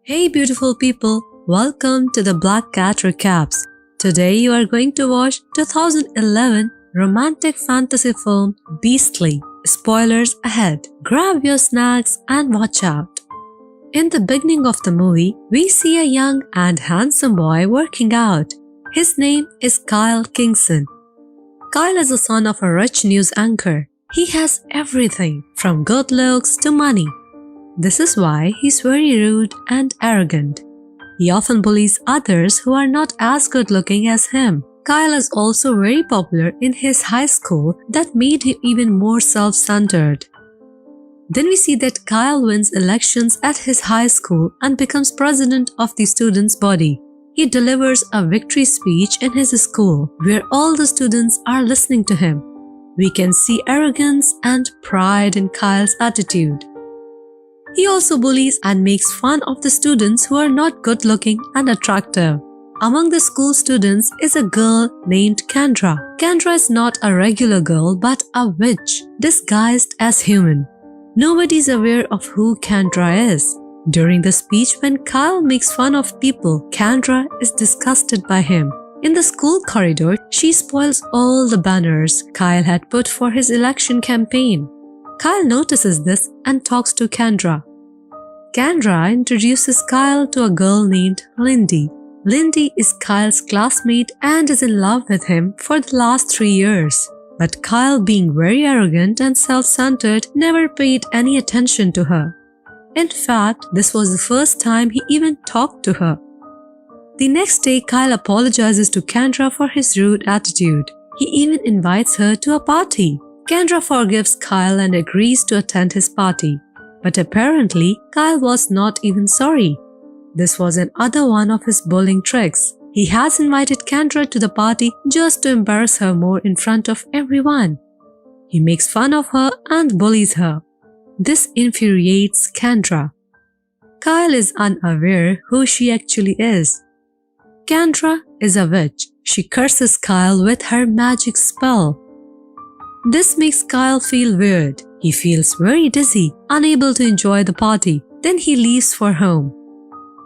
Hey beautiful people, welcome to the blackcatrecaps. Today you are going to watch 2011 romantic fantasy film Beastly. Spoilers ahead. Grab your snacks and watch out. In the beginning of the movie, we see a young and handsome boy working out. His name is Kyle Kingston. Kyle is the son of a rich news anchor. He has everything from good looks to money. This is why he's very rude and arrogant. He often bullies others who are not as good looking as him. Kyle is also very popular in his high school that made him even more self-centered. Then we see that Kyle wins elections at his high school and becomes president of the students' body. He delivers a victory speech in his school where all the students are listening to him. We can see arrogance and pride in Kyle's attitude. He also bullies and makes fun of the students who are not good looking and attractive. Among the school students is a girl named Kendra. Kendra is not a regular girl but a witch disguised as human. Nobody is aware of who Kendra is. During the speech when Kyle makes fun of people, Kendra is disgusted by him. In the school corridor, she spoils all the banners Kyle had put for his election campaign. Kyle notices this and talks to Kendra. Kendra introduces Kyle to a girl named Lindy. Lindy is Kyle's classmate and is in love with him for the last 3 years. But Kyle, being very arrogant and self-centered, never paid any attention to her. In fact, this was the first time he even talked to her. The next day, Kyle apologizes to Kendra for his rude attitude. He even invites her to a party. Kendra forgives Kyle and agrees to attend his party. But apparently, Kyle was not even sorry. This was another one of his bullying tricks. He has invited Kendra to the party just to embarrass her more in front of everyone. He makes fun of her and bullies her. This infuriates Kendra. Kyle is unaware who she actually is. Kendra is a witch. She curses Kyle with her magic spell. This makes Kyle feel weird. He feels very dizzy, unable to enjoy the party. Then he leaves for home.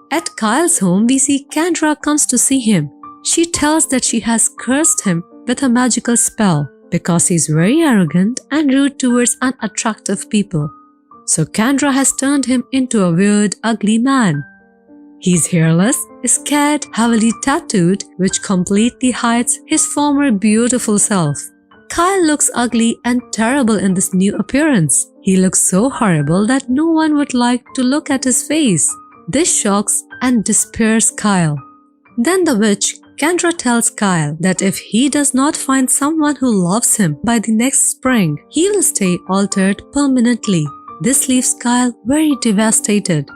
At Kyle's home, we see Kendra comes to see him. She tells that she has cursed him with a magical spell because he's very arrogant and rude towards unattractive people. So Kendra has turned him into a weird, ugly man. He's hairless, scared, heavily tattooed, which completely hides his former beautiful self. Kyle looks ugly and terrible in this new appearance. He looks so horrible that no one would like to look at his face. This shocks and despairs Kyle. Then the witch, Kendra, tells Kyle that if he does not find someone who loves him by the next spring, he will stay altered permanently. This leaves Kyle very devastated.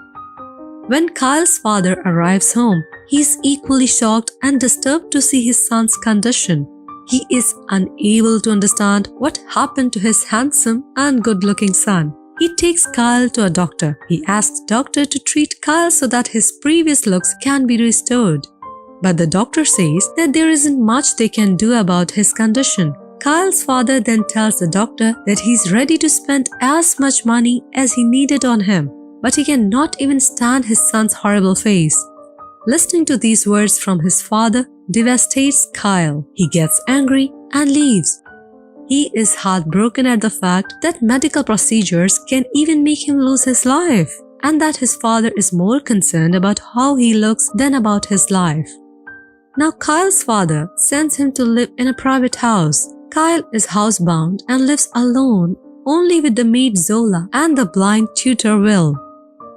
When Kyle's father arrives home, he is equally shocked and disturbed to see his son's condition. He is unable to understand what happened to his handsome and good-looking son. He takes Kyle to a doctor. He asks the doctor to treat Kyle so that his previous looks can be restored. But the doctor says that there isn't much they can do about his condition. Kyle's father then tells the doctor that he's ready to spend as much money as he needed on him, but he cannot even stand his son's horrible face. Listening to these words from his father devastates Kyle. He gets angry and leaves. He is heartbroken at the fact that medical procedures can even make him lose his life, and that his father is more concerned about how he looks than about his life. Now Kyle's father sends him to live in a private house. Kyle is housebound and lives alone, only with the maid Zola and the blind tutor Will.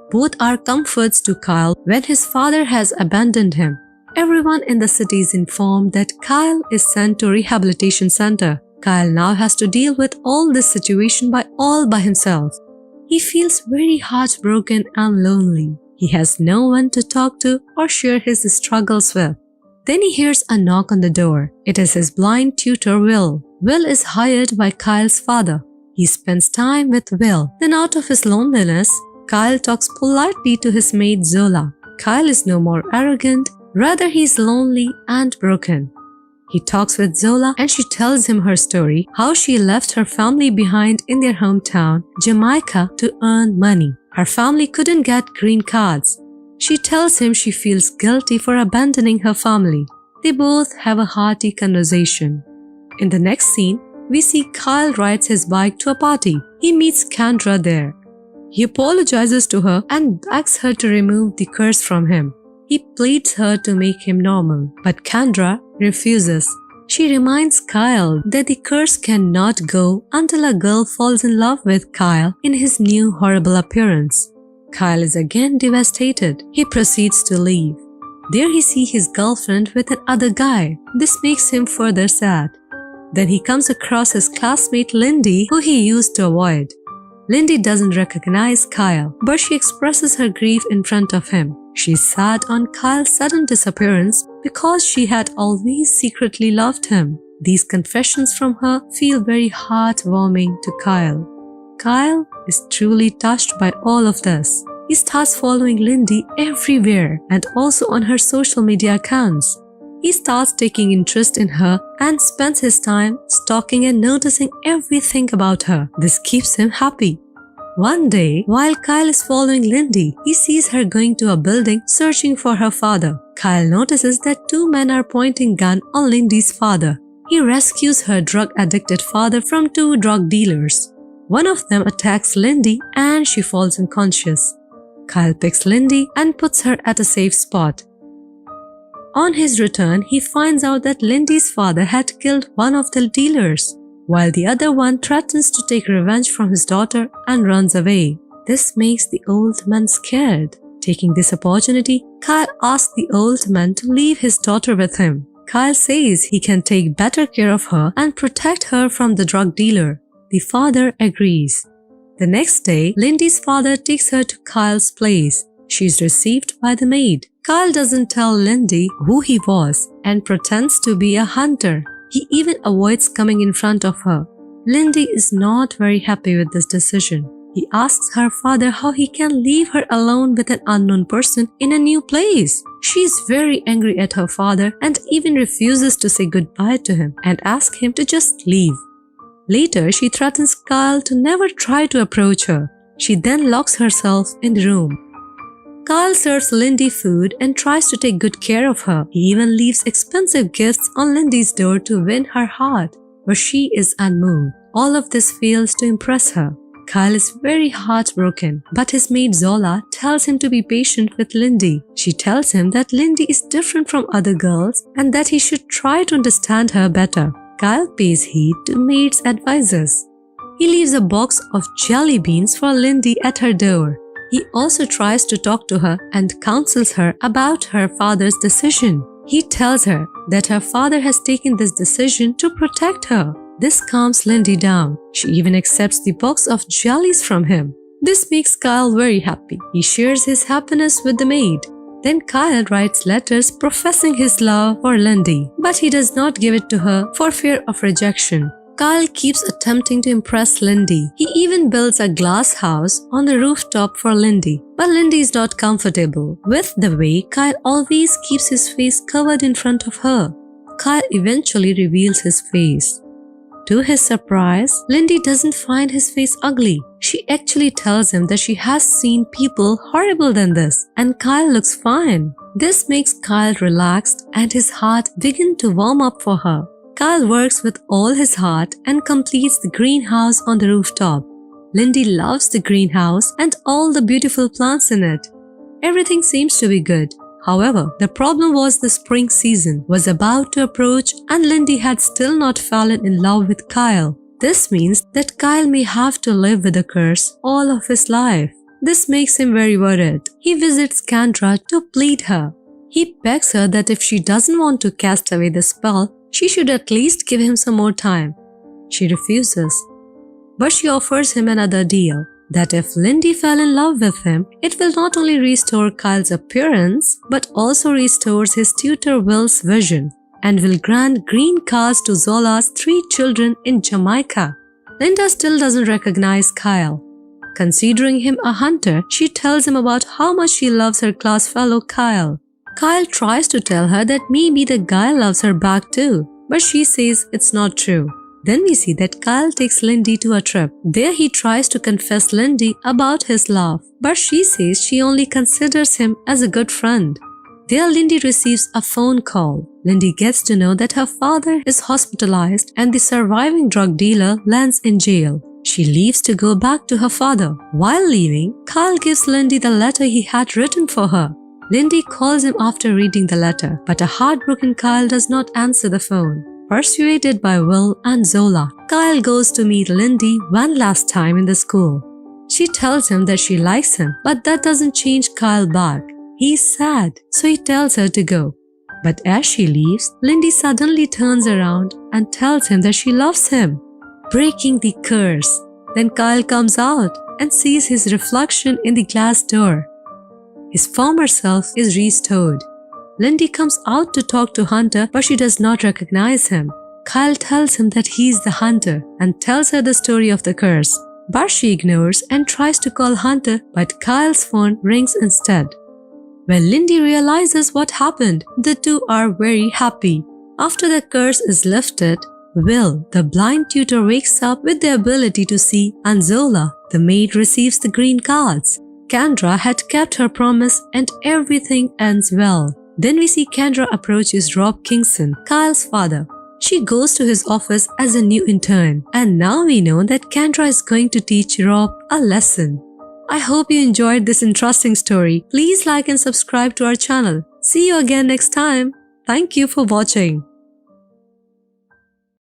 Both are comforts to Kyle when his father has abandoned him. Everyone in the city is informed that Kyle is sent to a rehabilitation center. Kyle now has to deal with all this situation all by himself. He feels very heartbroken and lonely. He has no one to talk to or share his struggles with. Then he hears a knock on the door. It is his blind tutor Will. Will is hired by Kyle's father. He spends time with Will. Then out of his loneliness, Kyle talks politely to his maid Zola. Kyle is no more arrogant, rather he is lonely and broken. He talks with Zola and she tells him her story, how she left her family behind in their hometown, Jamaica, to earn money. Her family couldn't get green cards. She tells him she feels guilty for abandoning her family. They both have a hearty conversation. In the next scene, we see Kyle rides his bike to a party. He meets Kendra there. He apologizes to her and begs her to remove the curse from him. He pleads her to make him normal, but Kendra refuses. She reminds Kyle that the curse cannot go until a girl falls in love with Kyle in his new horrible appearance. Kyle is again devastated. He proceeds to leave. There he sees his girlfriend with another guy. This makes him further sad. Then he comes across his classmate Lindy, who he used to avoid. Lindy doesn't recognize Kyle, but she expresses her grief in front of him. She's sad on Kyle's sudden disappearance because she had always secretly loved him. These confessions from her feel very heartwarming to Kyle. Kyle is truly touched by all of this. He starts following Lindy everywhere and also on her social media accounts. He starts taking interest in her and spends his time stalking and noticing everything about her. This keeps him happy. One day, while Kyle is following Lindy, he sees her going to a building searching for her father. Kyle notices that two men are pointing gun on Lindy's father. He rescues her drug-addicted father from two drug dealers. One of them attacks Lindy and she falls unconscious. Kyle picks Lindy and puts her at a safe spot. On his return, he finds out that Lindy's father had killed one of the dealers, while the other one threatens to take revenge from his daughter and runs away. This makes the old man scared. Taking this opportunity, Kyle asks the old man to leave his daughter with him. Kyle says he can take better care of her and protect her from the drug dealer. The father agrees. The next day, Lindy's father takes her to Kyle's place. She is received by the maid. Kyle doesn't tell Lindy who he was and pretends to be a hunter. He even avoids coming in front of her. Lindy is not very happy with this decision. He asks her father how he can leave her alone with an unknown person in a new place. She is very angry at her father and even refuses to say goodbye to him and asks him to just leave. Later, she threatens Kyle to never try to approach her. She then locks herself in the room. Kyle serves Lindy food and tries to take good care of her. He even leaves expensive gifts on Lindy's door to win her heart, but she is unmoved. All of this fails to impress her. Kyle is very heartbroken, but his maid Zola tells him to be patient with Lindy. She tells him that Lindy is different from other girls and that he should try to understand her better. Kyle pays heed to maid's advices. He leaves a box of jelly beans for Lindy at her door. He also tries to talk to her and counsels her about her father's decision. He tells her that her father has taken this decision to protect her. This calms Lindy down. She even accepts the box of jellies from him. This makes Kyle very happy. He shares his happiness with the maid. Then Kyle writes letters professing his love for Lindy, but he does not give it to her for fear of rejection. Kyle keeps attempting to impress Lindy. He even builds a glass house on the rooftop for Lindy, but Lindy is not comfortable with the way Kyle always keeps his face covered in front of her. Kyle eventually reveals his face. To his surprise, Lindy doesn't find his face ugly. She actually tells him that she has seen people horrible than this, and Kyle looks fine. This makes Kyle relaxed and his heart begins to warm up for her. Kyle works with all his heart and completes the greenhouse on the rooftop. Lindy loves the greenhouse and all the beautiful plants in it. Everything seems to be good. However, the problem was the spring season was about to approach and Lindy had still not fallen in love with Kyle. This means that Kyle may have to live with a curse all of his life. This makes him very worried. He visits Kendra to plead her. He begs her that if she doesn't want to cast away the spell, she should at least give him some more time. She refuses. But she offers him another deal, that if Lindy fell in love with him, it will not only restore Kyle's appearance, but also restores his tutor Will's vision, and will grant green cards to Zola's 3 children in Jamaica. Linda still doesn't recognize Kyle. Considering him a hunter, she tells him about how much she loves her class fellow Kyle. Kyle tries to tell her that maybe the guy loves her back too, but she says it's not true. Then we see that Kyle takes Lindy to a trip. There he tries to confess Lindy about his love, but she says she only considers him as a good friend. There Lindy receives a phone call. Lindy gets to know that her father is hospitalized and the surviving drug dealer lands in jail. She leaves to go back to her father. While leaving, Kyle gives Lindy the letter he had written for her. Lindy calls him after reading the letter, but a heartbroken Kyle does not answer the phone. Persuaded by Will and Zola, Kyle goes to meet Lindy one last time in the school. She tells him that she likes him, but that doesn't change Kyle back. He's sad, so he tells her to go. But as she leaves, Lindy suddenly turns around and tells him that she loves him, breaking the curse. Then Kyle comes out and sees his reflection in the glass door. His former self is restored. Lindy comes out to talk to Hunter, but she does not recognize him. Kyle tells him that he's the hunter and tells her the story of the curse. But she ignores and tries to call Hunter, but Kyle's phone rings instead. When Lindy realizes what happened, the two are very happy. After the curse is lifted, Will, the blind tutor, wakes up with the ability to see, and Zola, the maid, receives the green cards. Kendra had kept her promise and everything ends well. Then we see Kendra approaches Rob Kingston, Kyle's father. She goes to his office as a new intern, and now we know that Kendra is going to teach Rob a lesson. I hope you enjoyed this interesting story. Please like and subscribe to our channel. See you again next time. Thank you for watching.